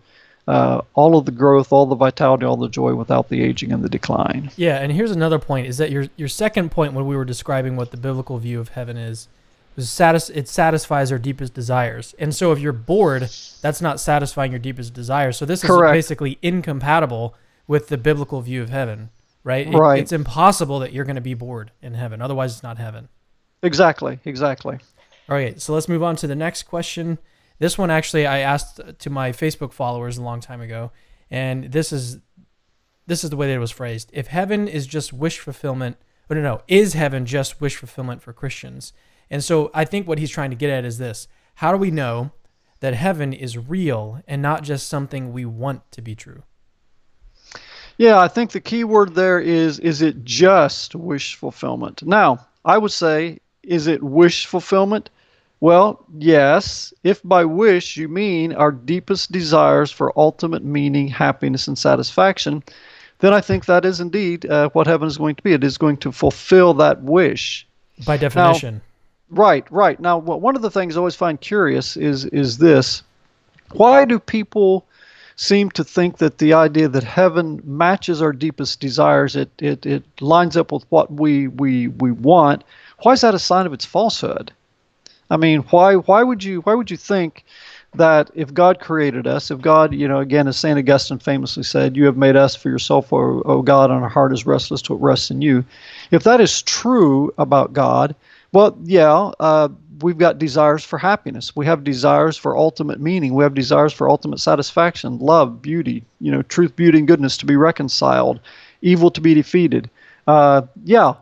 B: All of the growth, all the vitality, all the joy without the aging and the decline.
A: Yeah, and here's another point, is that your second point when we were describing what the biblical view of heaven is it satisfies our deepest desires. And so if you're bored, that's not satisfying your deepest desires. So this is
B: Correct.
A: Basically incompatible with the biblical view of heaven, right?
B: Right.
A: It's impossible that you're going to be bored in heaven. Otherwise, it's not heaven.
B: Exactly.
A: All right, so let's move on to the next question. This one actually I asked to my Facebook followers a long time ago, and this is the way that it was phrased. If heaven is just wish fulfillment, is heaven just wish fulfillment for Christians? And so I think what he's trying to get at is this: how do we know that heaven is real and not just something we want to be true?
B: Yeah, I think the key word there is it just wish fulfillment? Now, I would say, is it wish fulfillment? Well, yes, if by wish you mean our deepest desires for ultimate meaning, happiness, and satisfaction, then I think that is indeed what heaven is going to be. It is going to fulfill that wish.
A: By
B: Now,
A: definition.
B: right, right. Now, one of the things I always find curious is this: why do people seem to think that the idea that heaven matches our deepest desires, it lines up with what we want? Why is that a sign of its falsehood? I mean, why would you think that if God created us, if God, again, as Saint Augustine famously said, "You have made us for yourself, O God, and our heart is restless till it rests in you." If that is true about God, well, yeah, we've got desires for happiness. We have desires for ultimate meaning. We have desires for ultimate satisfaction, love, beauty, truth, beauty, and goodness to be reconciled, evil to be defeated. Yeah.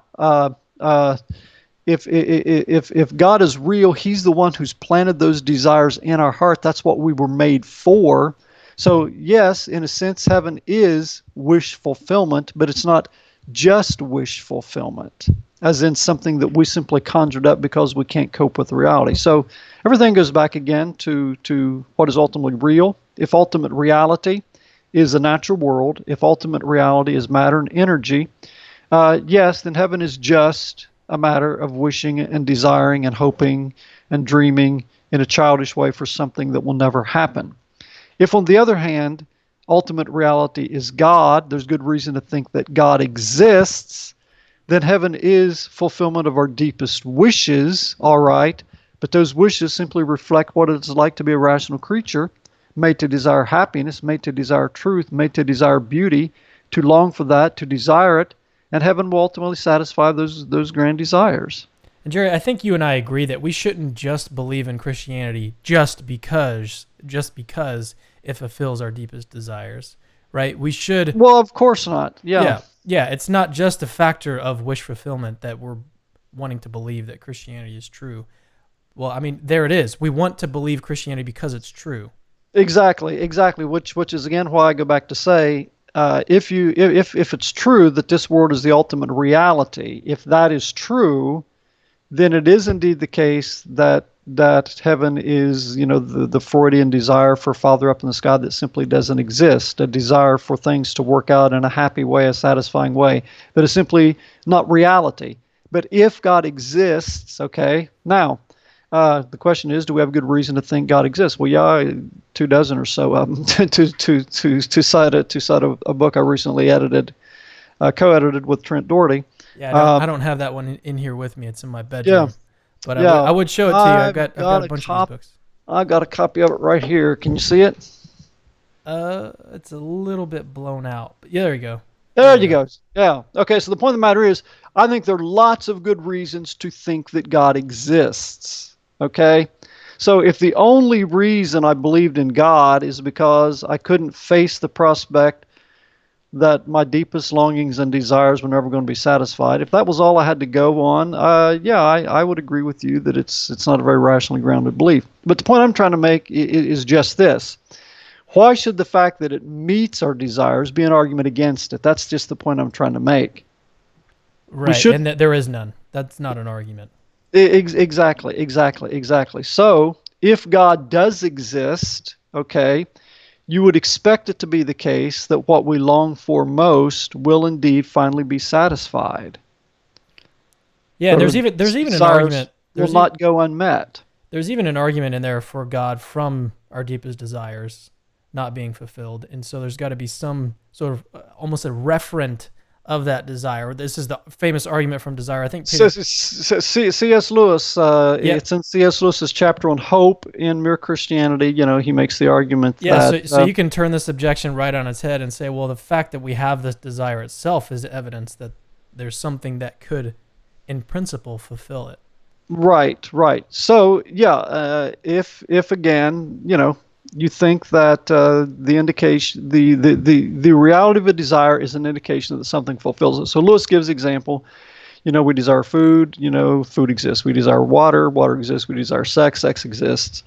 B: If God is real, He's the one who's planted those desires in our heart. That's what we were made for. So yes, in a sense, heaven is wish fulfillment, but it's not just wish fulfillment, as in something that we simply conjured up because we can't cope with reality. So everything goes back again to what is ultimately real. If ultimate reality is the natural world, if ultimate reality is matter and energy, yes, then heaven is just a matter of wishing and desiring and hoping and dreaming in a childish way for something that will never happen. If, on the other hand, ultimate reality is God, there's good reason to think that God exists, then heaven is fulfillment of our deepest wishes, all right, but those wishes simply reflect what it's like to be a rational creature, made to desire happiness, made to desire truth, made to desire beauty, to long for that, to desire it, and heaven will ultimately satisfy those grand desires.
A: And Jerry, I think you and I agree that we shouldn't just believe in Christianity just because it fulfills our deepest desires, right? We should.
B: Well, of course not. Yeah.
A: Yeah. It's not just a factor of wish fulfillment that we're wanting to believe that Christianity is true. Well, I mean, there it is. We want to believe Christianity because it's true.
B: Exactly. Which is again why I go back to say, if it's true that this world is the ultimate reality, if that is true, then it is indeed the case that heaven is, the Freudian desire for Father up in the sky that simply doesn't exist, a desire for things to work out in a happy way, a satisfying way, that is simply not reality. But if God exists, okay, now, the question is, do we have good reason to think God exists? Well, yeah, 24 or so to cite a book I recently co-edited with Trent Doherty.
A: Yeah, I don't have that one in here with me. It's in my bedroom.
B: Yeah,
A: But I would show it to you. I've got a bunch of these books.
B: I got a copy of it right here. Can you see it?
A: It's a little bit blown out. But yeah, there you go.
B: There you go. Yeah. Okay, so the point of the matter is, I think there are lots of good reasons to think that God exists. Okay? So if the only reason I believed in God is because I couldn't face the prospect that my deepest longings and desires were never going to be satisfied, if that was all I had to go on, I would agree with you that it's not a very rationally grounded belief. But the point I'm trying to make is just this. Why should the fact that it meets our desires be an argument against it? That's just the point I'm trying to make.
A: Right, and there is none. That's not an argument.
B: Exactly. So if God does exist, okay, you would expect it to be the case that what we long for most will indeed finally be satisfied.
A: Yeah, there's even an argument.
B: Will not go unmet.
A: There's even an argument in there for God from our deepest desires not being fulfilled, and so there's got to be some sort of almost a referent of that desire. This is the famous argument from Desire. I think
B: C.S. Lewis, it's in C.S. Lewis's chapter on hope in Mere Christianity. He makes the argument that...
A: so you can turn this objection right on its head and say, well, the fact that we have this desire itself is evidence that there's something that could, in principle, fulfill it. Right.
B: So, if again, you think that the indication, the reality of a desire is an indication that something fulfills it. So Lewis gives the example, we desire food, food exists. We desire water exists. We desire sex exists.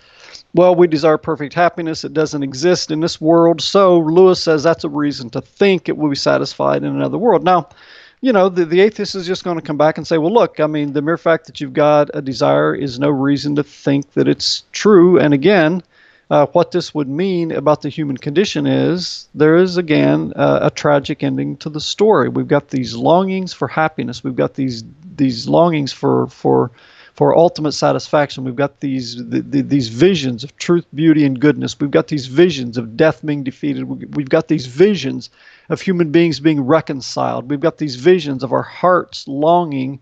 B: well, we desire perfect happiness. It doesn't exist in this world. So Lewis says that's a reason to think it will be satisfied in another world. Now, the atheist is just going to come back and say, well, look, I mean, the mere fact that you've got a desire is no reason to think that it's true. And again, what this would mean about the human condition is there is, again, a tragic ending to the story. We've got these longings for happiness. We've got these longings for ultimate satisfaction. We've got these visions of truth, beauty, and goodness. We've got these visions of death being defeated. We've got these visions of human beings being reconciled. We've got these visions of our hearts longing,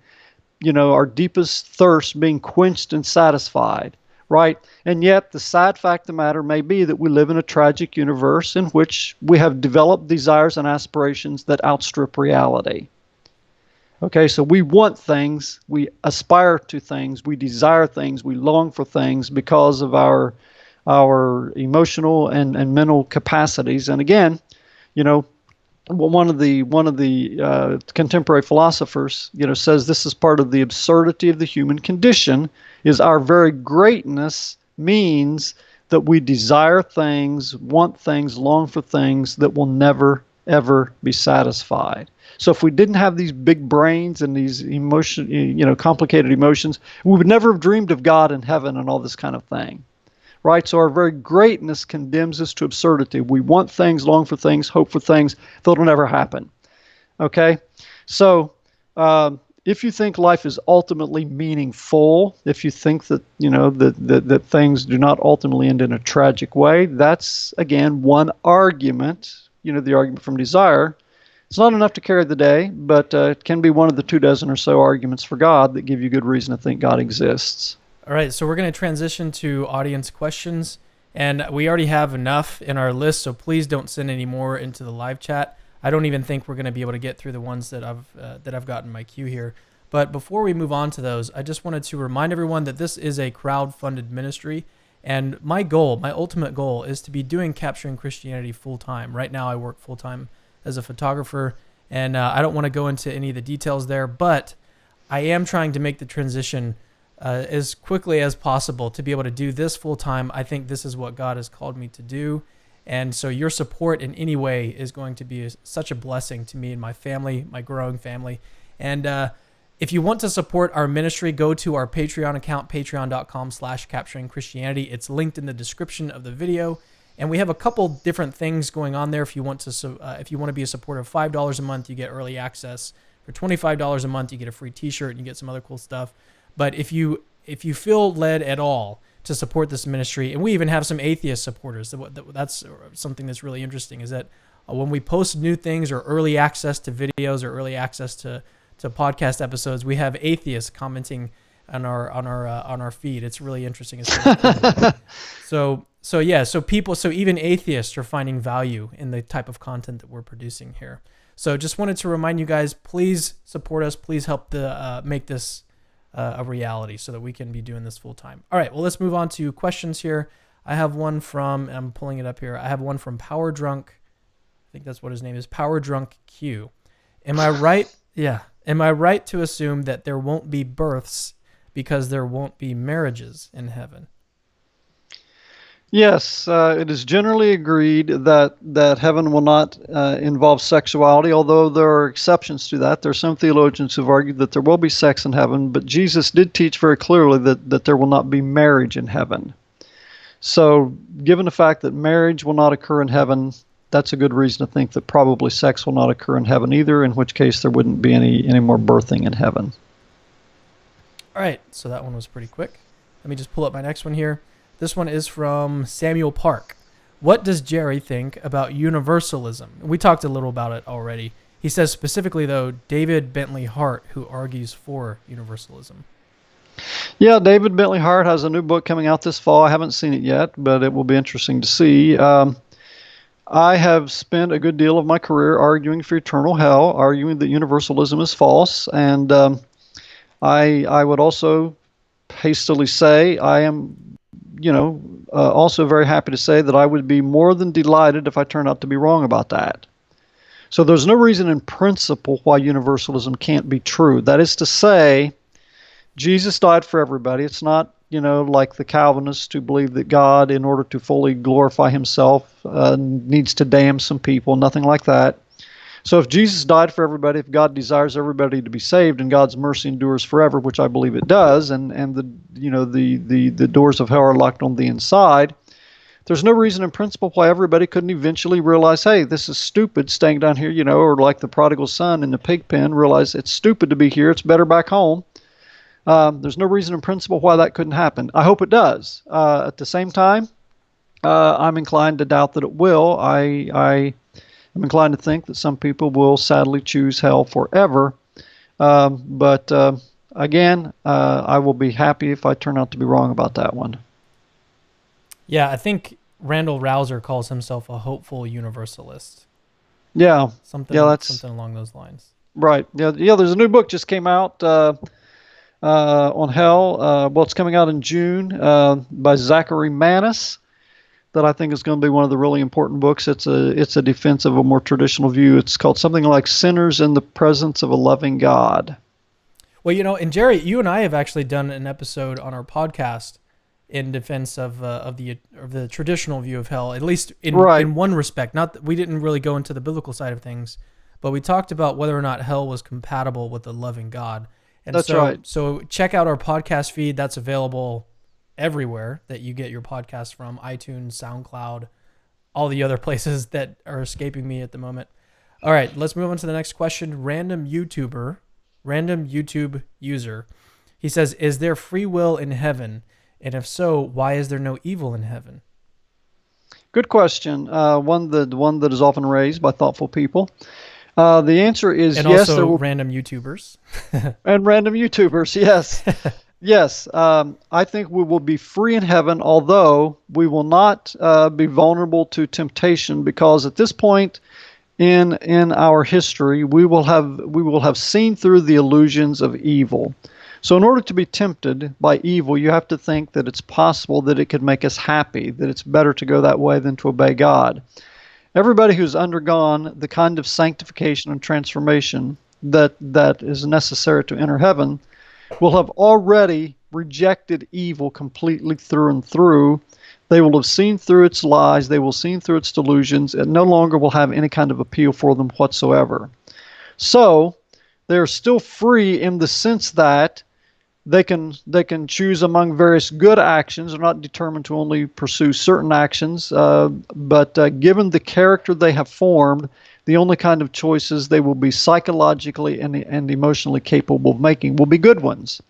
B: our deepest thirst being quenched and satisfied, right? And yet the sad fact of the matter may be that we live in a tragic universe in which we have developed desires and aspirations that outstrip reality. Okay, so we want things, we aspire to things, we desire things, we long for things because of our emotional and mental capacities. And again, one of the contemporary philosophers, says this is part of the absurdity of the human condition, is our very greatness means that we desire things, want things, long for things that will never, ever be satisfied. So if we didn't have these big brains and these complicated emotions, we would never have dreamed of God and heaven and all this kind of thing, right? So our very greatness condemns us to absurdity. We want things, long for things, hope for things that'll never happen, okay? So if you think life is ultimately meaningful, if you think that, that things do not ultimately end in a tragic way, that's, again, one argument, the argument from desire. It's not enough to carry the day, but it can be one of the 24 or so arguments for God that give you good reason to think God exists.
A: All right, so we're going to transition to audience questions, and we already have enough in our list, so please don't send any more into the live chat. I don't even think we're going to be able to get through the ones that I've got in my queue here. But before we move on to those, I just wanted to remind everyone that this is a crowd-funded ministry, and my ultimate goal, is to be doing Capturing Christianity full-time. Right now, I work full-time as a photographer, and I don't want to go into any of the details there, but I am trying to make the transition as quickly as possible to be able to do this full-time. I think this is what God has called me to do, and so your support in any way is going to be such a blessing to me and my family, my growing family. And if you want to support our ministry, go to our Patreon account, patreon.com/capturingchristianity. It's linked in the description of the video. And we have a couple different things going on there. If you want to be a supporter of $5 a month, you get early access. For $25 a month, you get a free T-shirt and you get some other cool stuff. But if you feel led at all to support this ministry, and we even have some atheist supporters, that's something that's really interesting, is that when we post new things or early access to videos or early access to podcast episodes, we have atheists commenting on our feed. It's really interesting. It's really cool. So even atheists are finding value in the type of content that we're producing here. So just wanted to remind you guys, please support us. Please help make this a reality so that we can be doing this full time. All right, well, let's move on to questions here. I have one from, I'm pulling it up here. I have one from Power Drunk. I think that's what his name is, Power Drunk Q. Am I right? Yeah. Am I right to assume that there won't be births because there won't be marriages in heaven?
B: Yes, it is generally agreed that heaven will not involve sexuality, although there are exceptions to that. There are some theologians who've argued that there will be sex in heaven, but Jesus did teach very clearly that there will not be marriage in heaven. So given the fact that marriage will not occur in heaven, that's a good reason to think that probably sex will not occur in heaven either, in which case there wouldn't be any more birthing in heaven.
A: All right, so that one was pretty quick. Let me just pull up my next one here. This one is from Samuel Park. What does Jerry think about universalism? We talked a little about it already. He says specifically, though, David Bentley Hart, who argues for universalism.
B: Yeah, David Bentley Hart has a new book coming out this fall. I haven't seen it yet, but it will be interesting to see. I have spent a good deal of my career arguing for eternal hell, arguing that universalism is false, and I would also hastily say I am also very happy to say that I would be more than delighted if I turned out to be wrong about that. So there's no reason in principle why universalism can't be true. That is to say, Jesus died for everybody. It's not like the Calvinists who believe that God, in order to fully glorify himself, needs to damn some people, nothing like that. So if Jesus died for everybody, if God desires everybody to be saved, and God's mercy endures forever, which I believe it does, and the doors of hell are locked on the inside, there's no reason in principle why everybody couldn't eventually realize, hey, this is stupid staying down here, or like the prodigal son in the pig pen, realize it's stupid to be here, it's better back home. There's no reason in principle why that couldn't happen. I hope it does. At the same time, I'm inclined to doubt that it will. I'm inclined to think that some people will sadly choose hell forever. But again, I will be happy if I turn out to be wrong about that one.
A: Yeah, I think Randall Rouser calls himself a hopeful universalist.
B: Yeah.
A: Something along those lines.
B: Right. Yeah. There's a new book just came out on hell. It's coming out in June by Zachary Manis, that I think is going to be one of the really important books. It's a defense of a more traditional view. It's called something like Sinners in the Presence of a Loving God.
A: Well, and Jerry, you and I have actually done an episode on our podcast in defense of the traditional view of hell, at least in one respect. Not that we didn't really go into the biblical side of things, but we talked about whether or not hell was compatible with a loving God. And
B: That's right.
A: So check out our podcast feed. That's available everywhere that you get your podcast from: iTunes, SoundCloud, all the other places that are escaping me at the moment. All right, let's move on to the next question. Random YouTube user. He says, is there free will in heaven? And if so, why is there no evil in heaven?
B: Good question. One that is often raised by thoughtful people. The answer is
A: and
B: yes.
A: And also random YouTubers.
B: And random YouTubers, yes. Yes, I think we will be free in heaven, although we will not be vulnerable to temptation, because at this point in our history, we will have seen through the illusions of evil. So in order to be tempted by evil, you have to think that it's possible that it could make us happy, that it's better to go that way than to obey God. Everybody who's undergone the kind of sanctification and transformation that is necessary to enter heaven will have already rejected evil completely through and through. They will have seen through its lies. They will have seen through its delusions. It no longer will have any kind of appeal for them whatsoever. So they're still free in the sense that they can choose among various good actions. They're not determined to only pursue certain actions, but given the character they have formed, the only kind of choices they will be psychologically and emotionally capable of making will be good ones.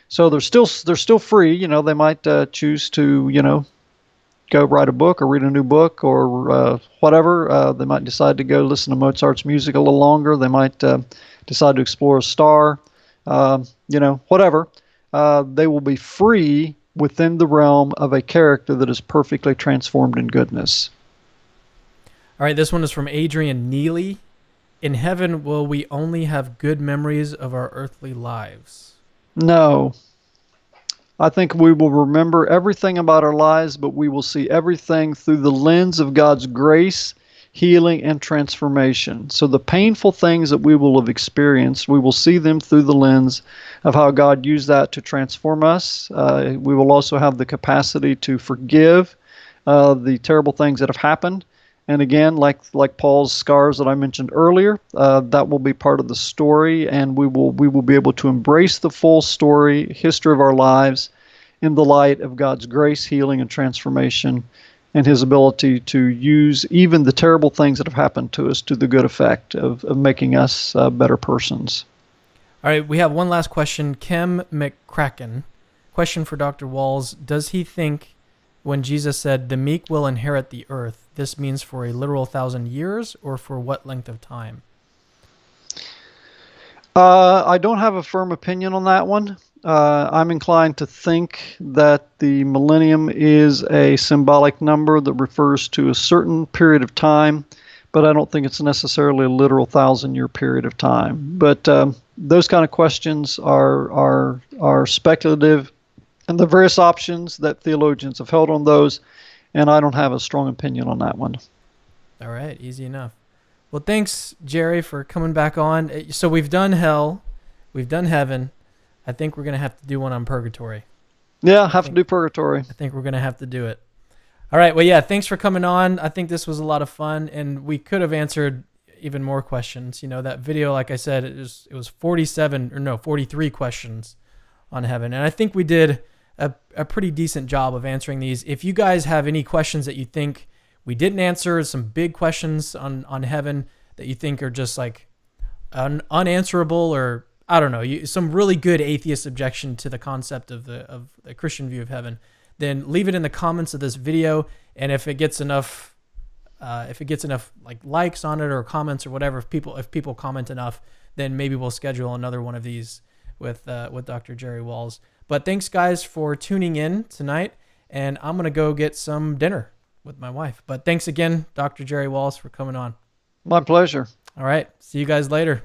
B: So they're still free. They might choose to go write a book or read a new book or whatever. They might decide to go listen to Mozart's music a little longer. They might decide to explore a star. Whatever. They will be free within the realm of a character that is perfectly transformed in goodness.
A: All right, this one is from Adrian Neely. In heaven, will we only have good memories of our earthly lives?
B: No. I think we will remember everything about our lives, but we will see everything through the lens of God's grace, healing, and transformation. So the painful things that we will have experienced, we will see them through the lens of how God used that to transform us. We will also have the capacity to forgive the terrible things that have happened. And again, like Paul's scars that I mentioned earlier, that will be part of the story, and we will be able to embrace the full story, history of our lives, in the light of God's grace, healing, and transformation, and His ability to use even the terrible things that have happened to us to the good effect of making us better persons.
A: All right, we have one last question. Kim McCracken, question for Dr. Walls: does he think when Jesus said, "The meek will inherit the earth," this means for a literal 1,000 years, or for what length of time?
B: I don't have a firm opinion on that one. I'm inclined to think that the millennium is a symbolic number that refers to a certain period of time, but I don't think it's necessarily a literal 1,000-year period of time. But those kind of questions are speculative, and the various options that theologians have held on those, and I don't have a strong opinion on that one.
A: All right, easy enough. Well, thanks, Jerry, for coming back on. So we've done hell, we've done heaven. I think we're going to have to do one on purgatory.
B: Yeah, have to do purgatory.
A: I think we're going to have to do it. All right. Well, yeah, thanks for coming on. I think this was a lot of fun, and we could have answered even more questions. You know, that video, like I said, it was 43 questions on heaven. And I think we did a pretty decent job of answering these. If you guys have any questions that you think we didn't answer, some big questions on heaven that you think are just like unanswerable, or I don't know, some really good atheist objection to the concept of the Christian view of heaven, then leave it in the comments of this video. And if it gets enough like likes on it or comments or whatever, if people comment enough, then maybe we'll schedule another one of these with Dr. Jerry Walls. But thanks guys for tuning in tonight, and I'm going to go get some dinner with my wife. But thanks again, Dr. Jerry Walls, for coming on.
B: My pleasure.
A: All right. See you guys later.